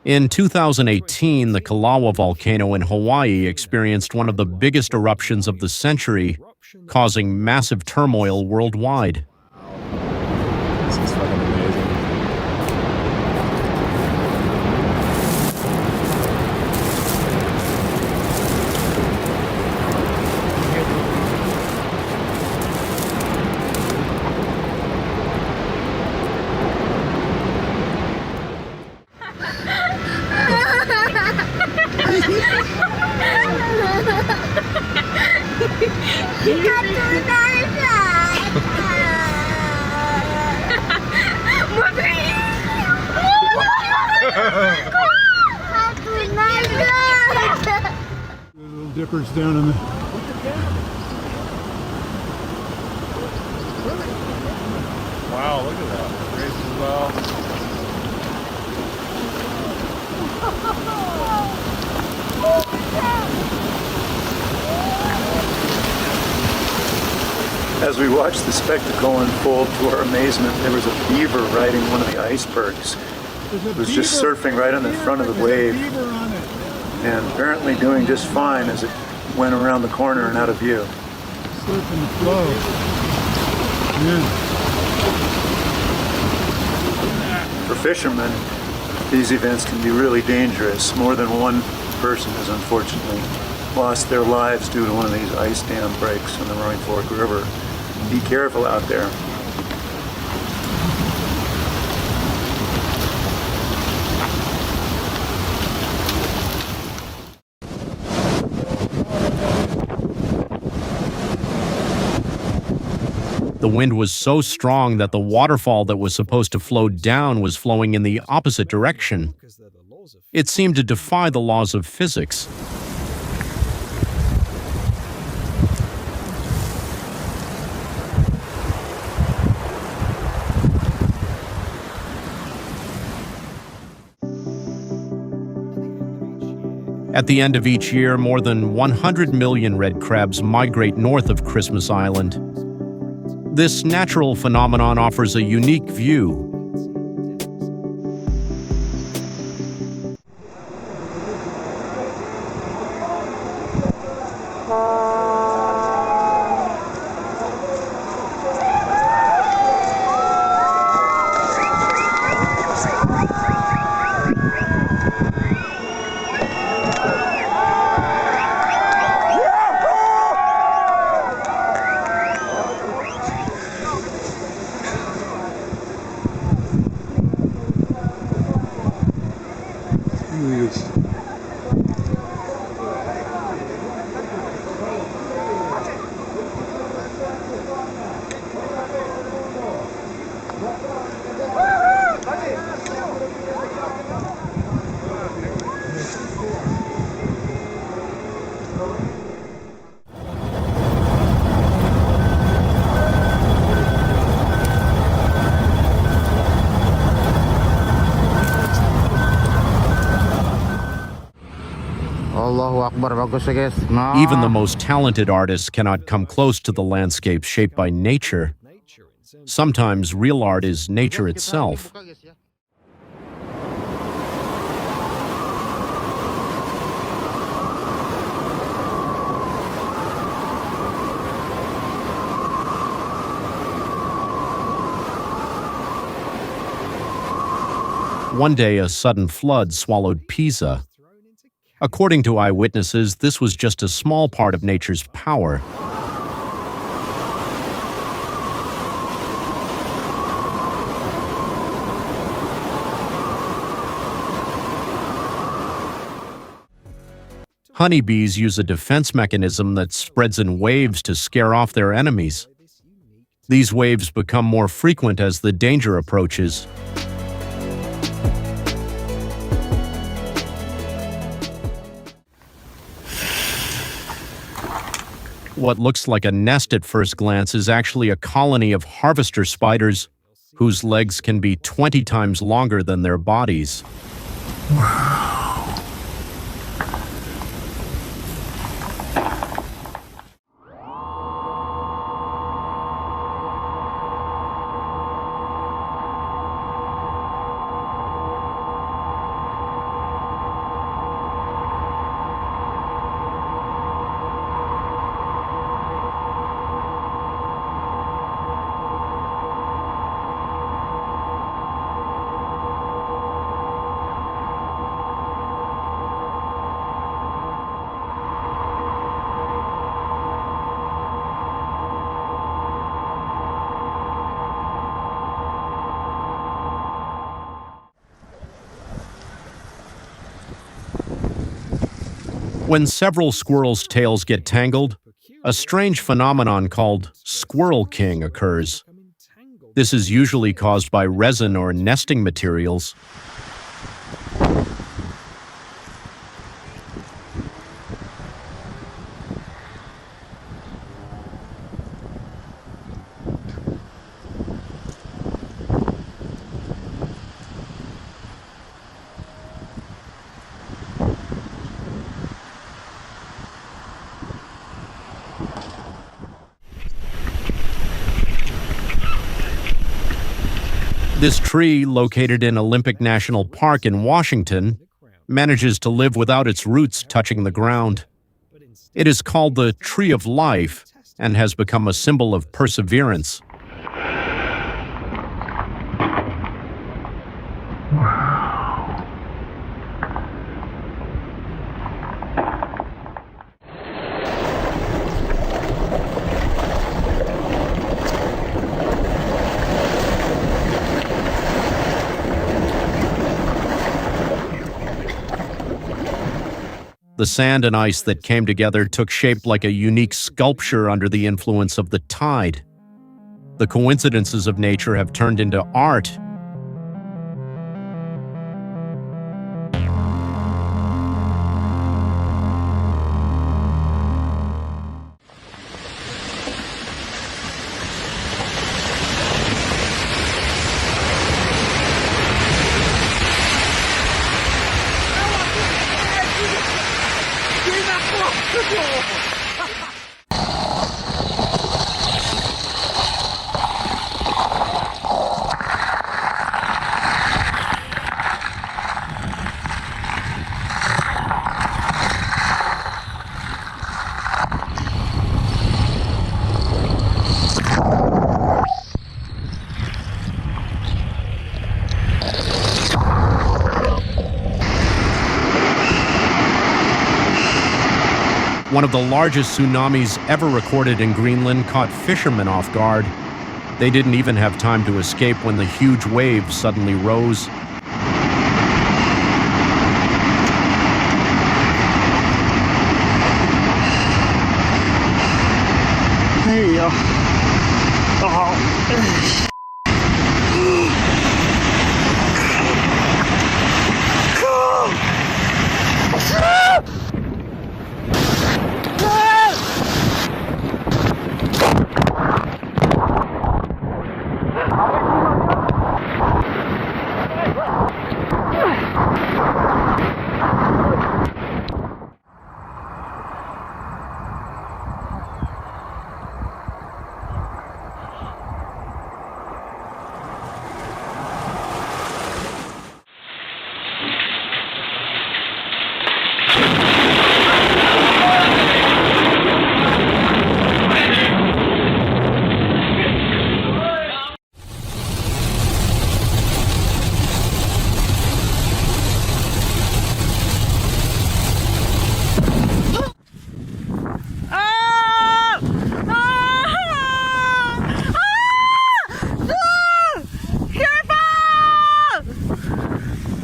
In 2018, the Kalawa volcano in Hawaii experienced one of the biggest eruptions of the century, causing massive turmoil worldwide. This is fucking amazing. Little dippers down in the... Wow, look at that. Race as well. As we watched the spectacle unfold, to our amazement, there was a beaver riding one of the icebergs. It was just surfing right on the front of the wave, and apparently doing just fine as it went around the corner and out of view. Surfing the flow. Yeah. For fishermen, these events can be really dangerous. More than one person has unfortunately lost their lives due to one of these ice dam breaks in the Roaring Fork River. Be careful out there. The wind was so strong that the waterfall that was supposed to flow down was flowing in the opposite direction. It seemed to defy the laws of physics. At the end of each year, more than 100 million red crabs migrate north of Christmas Island. This natural phenomenon offers a unique view. Even the most talented artists cannot come close to the landscape shaped by nature. Sometimes real art is nature itself. One day, a sudden flood swallowed Pisa. According to eyewitnesses, this was just a small part of nature's power. Honeybees use a defense mechanism that spreads in waves to scare off their enemies. These waves become more frequent as the danger approaches. What looks like a nest at first glance is actually a colony of harvester spiders whose legs can be 20 times longer than their bodies. When several squirrels' tails get tangled, a strange phenomenon called squirrel king occurs. This is usually caused by resin or nesting materials. This tree, located in Olympic National Park in Washington, manages to live without its roots touching the ground. It is called the Tree of Life and has become a symbol of perseverance. The sand and ice that came together took shape like a unique sculpture under the influence of the tide. The coincidences of nature have turned into art. One of the largest tsunamis ever recorded in Greenland caught fishermen off guard. They didn't even have time to escape when the huge wave suddenly rose. Hey,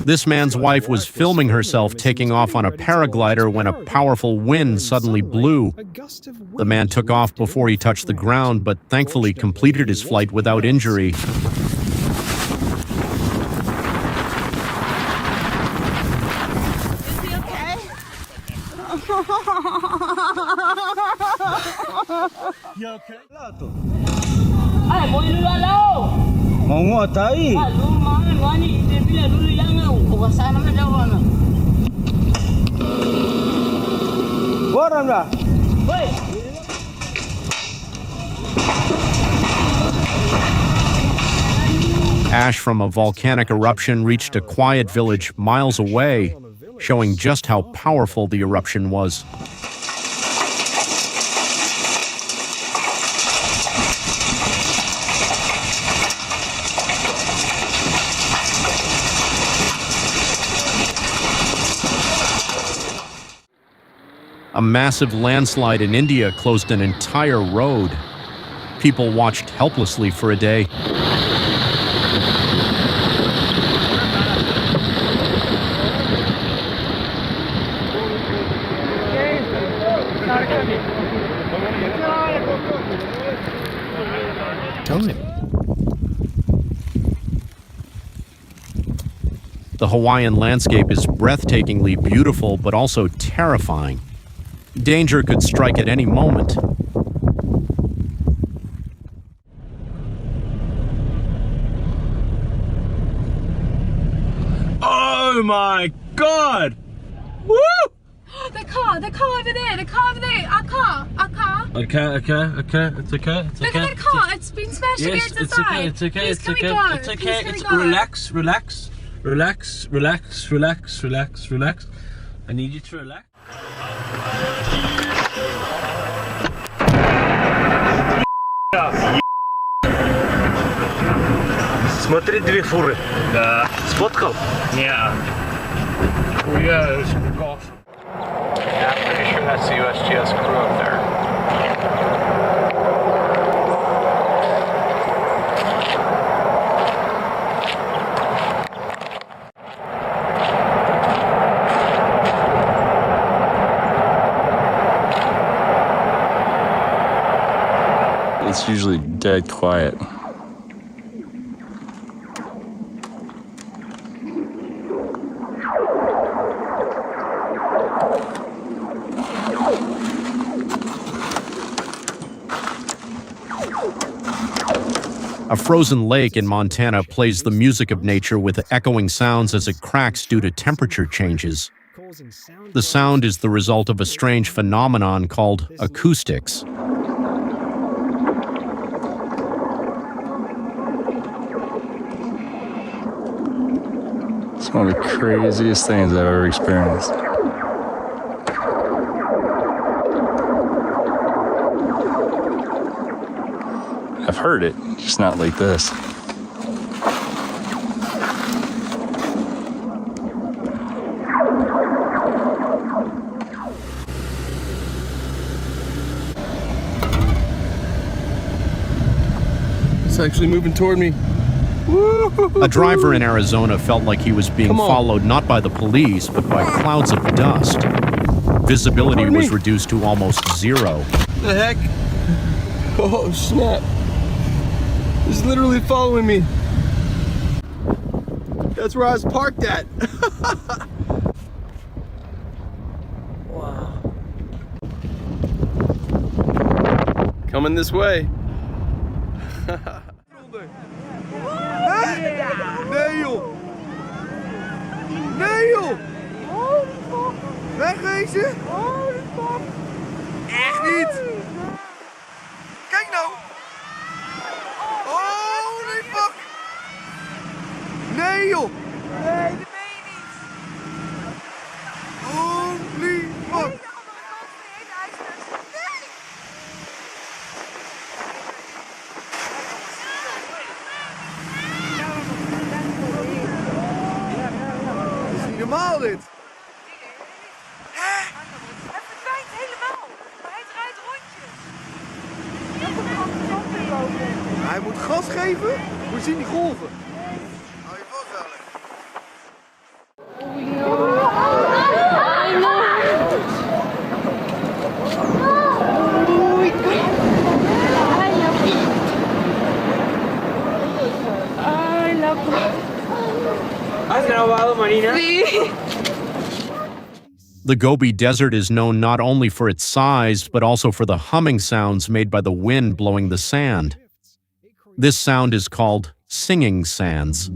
This man's wife was filming herself taking off on a paraglider when a powerful wind suddenly blew. The man took off before he touched the ground, but thankfully completed his flight without injury. Is he okay? You okay? Ay, boy lalo. Mau tai. Lu mangan wani dia dulu yang bukan sana mana jawana. Boran lah. Boy. Ash from a volcanic eruption reached a quiet village miles away, showing just how powerful the eruption was. A massive landslide in India closed an entire road. People watched helplessly for a day. time. The Hawaiian landscape is breathtakingly beautiful, but also terrifying. Danger could strike at any moment. Oh my God! Woo! The car over there, our car. Okay, it's okay. Look at that car, it's been smashed against the side. Please, can we go? It's okay. Please, It's can we go? relax. I need you to relax. Смотри, две фуры. Да. Сфоткал? Yeah. Yeah, there's some golf. Yeah, I'm pretty sure that's the USGS crew up there. It's usually dead quiet. A frozen lake in Montana plays the music of nature with echoing sounds as it cracks due to temperature changes. The sound is the result of a strange phenomenon called acoustics. It's one of the craziest things I've ever experienced. I've heard it, just not like this. It's actually moving toward me. A driver in Arizona felt like he was being followed not by the police, but by clouds of dust. Visibility was reduced to almost zero. The heck? Oh, snap. It's literally following me. That's where I was parked at. Wow. Coming this way. Nee joh! Nee joh! Wegwezen! Echt niet! Kijk nou! Holy fuck! Nee joh! Nee, dat meen je niet! Holy fuck! Normaal dit! Hè? Het verdwijnt helemaal, maar hij draait rondjes. Hij moet gas geven, we zien die golven. Hou je vast, Alex. The Gobi Desert is known not only for its size, but also for the humming sounds made by the wind blowing the sand. This sound is called singing sands.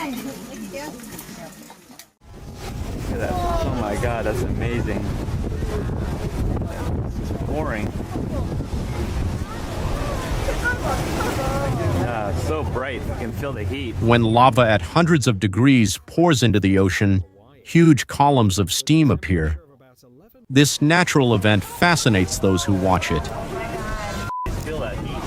Look at that. Oh my god, that's amazing. It's pouring. Yeah, it's so bright. You can feel the heat. When lava at hundreds of degrees pours into the ocean, huge columns of steam appear. This natural event fascinates those who watch it. Feel that heat.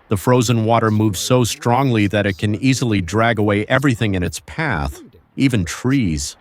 The frozen water moves so strongly that it can easily drag away everything in its path, even trees.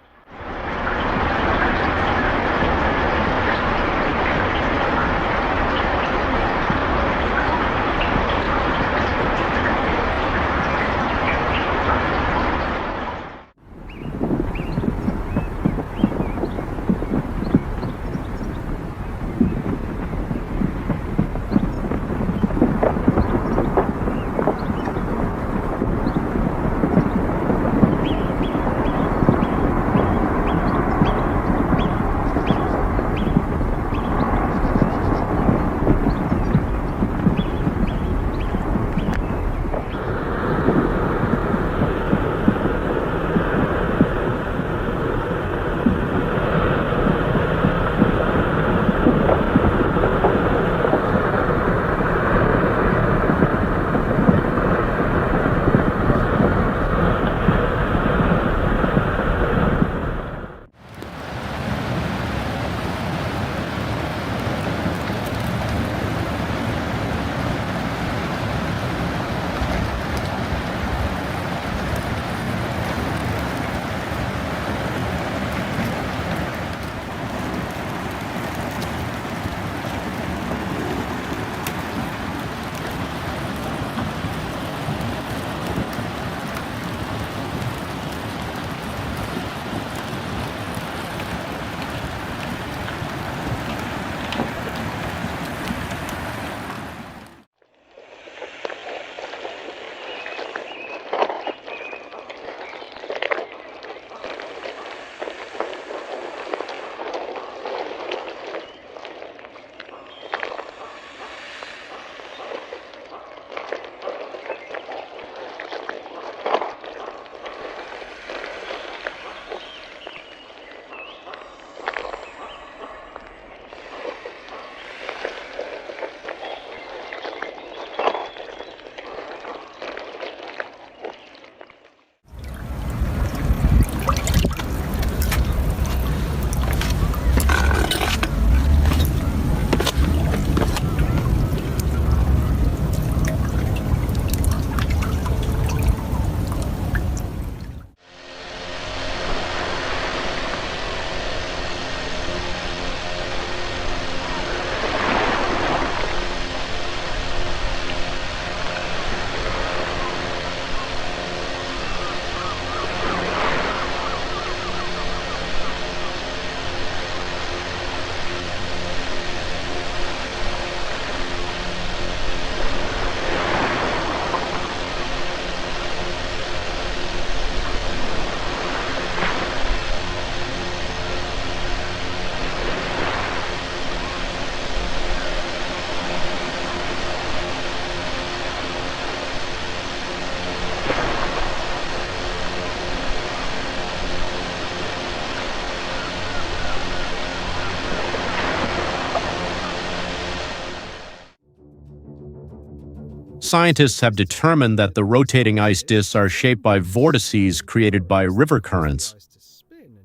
Scientists have determined that the rotating ice disks are shaped by vortices created by river currents.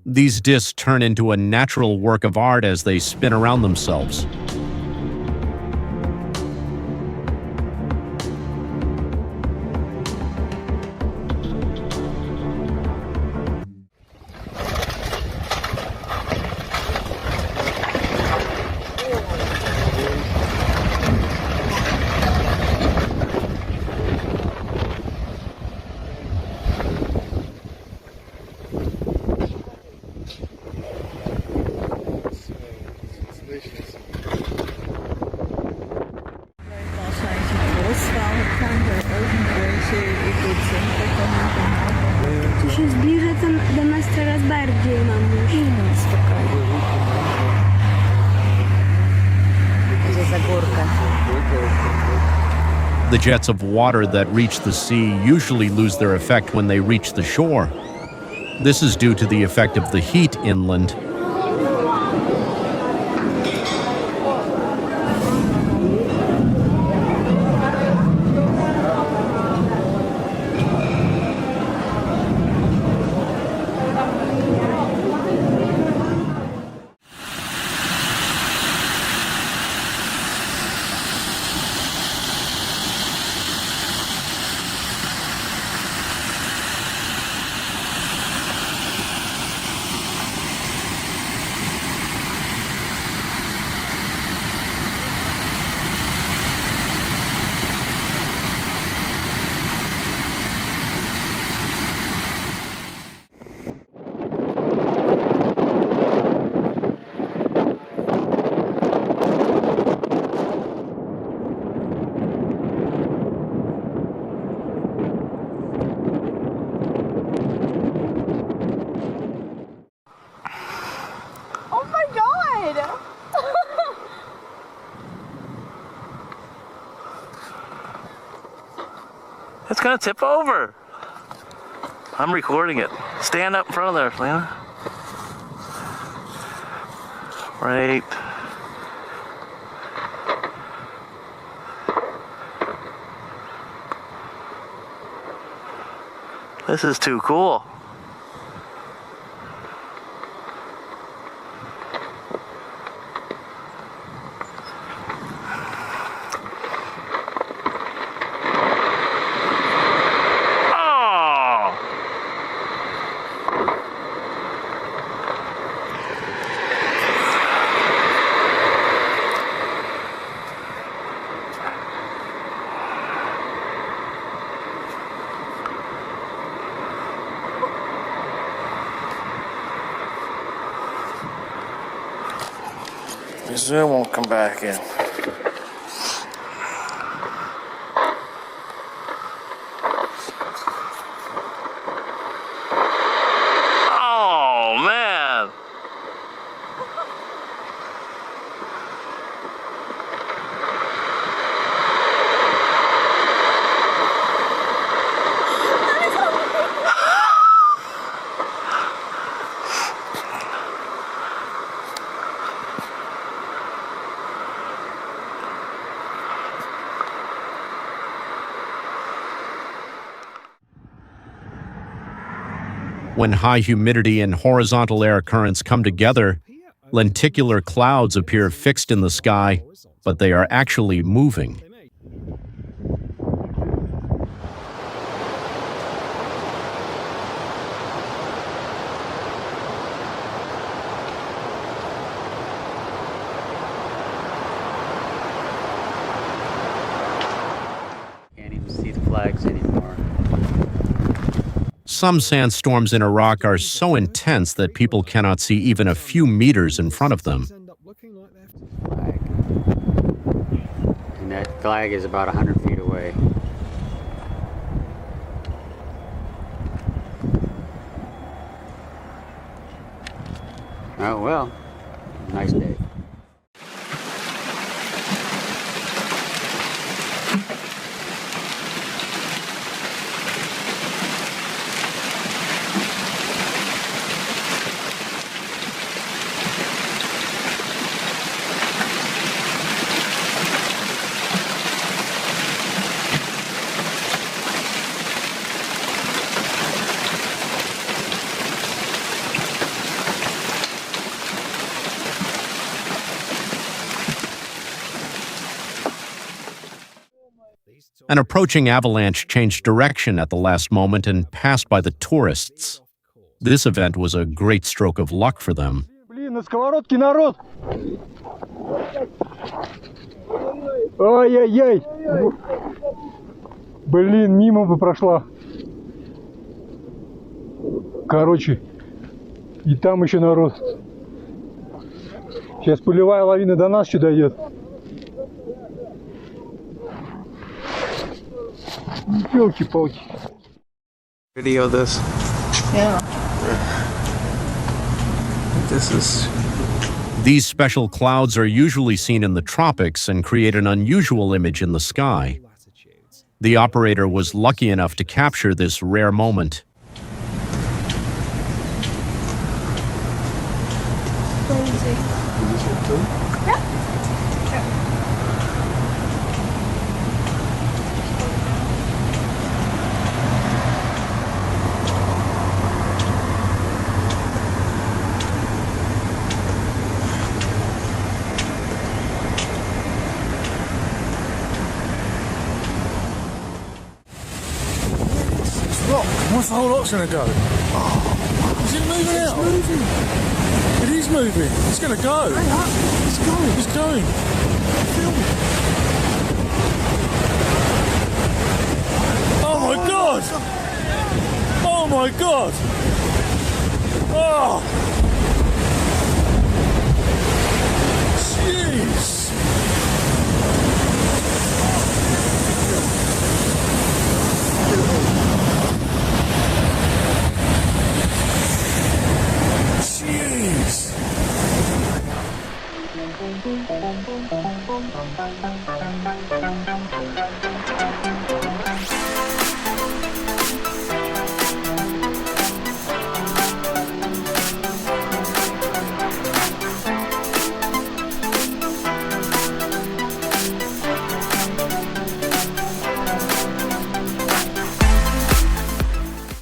These disks turn into a natural work of art as they spin around themselves. Tu się zbliża do nas coraz bardziej, mamuś. Spokojnie. Gdzie za górka? The jets of water that reach the sea usually lose their effect when they reach the shore. This is due to the effect of the heat inland. It's gonna tip over. I'm recording it. Stand up in front of there, Lena. Right. This is too cool. Zoom won't come back in. Oh, man. When high humidity and horizontal air currents come together, lenticular clouds appear fixed in the sky, but they are actually moving. Can't even see the flags anymore. Some sandstorms in Iraq are so intense that people cannot see even a few meters in front of them. Flag. And that flag is about 100 feet away. Oh well, nice day. An approaching avalanche changed direction at the last moment and passed by the tourists. This event was a great stroke of luck for them. Блин, на сковородке народ! Ай-яй-яй! Блин, мимо бы прошла. Короче, и там еще народ. Сейчас пылевая лавина до нас еще дойдет. Елки-палки. Video this. Yeah. This is These special clouds are usually seen in the tropics and create an unusual image in the sky. The operator was lucky enough to capture this rare moment. What's the whole lot's gonna go? Is it moving out? It's moving. It is moving. It's gonna go. Hang on. It's going. It's going. Oh my god! Oh my god! Oh! Jeez! Jeez!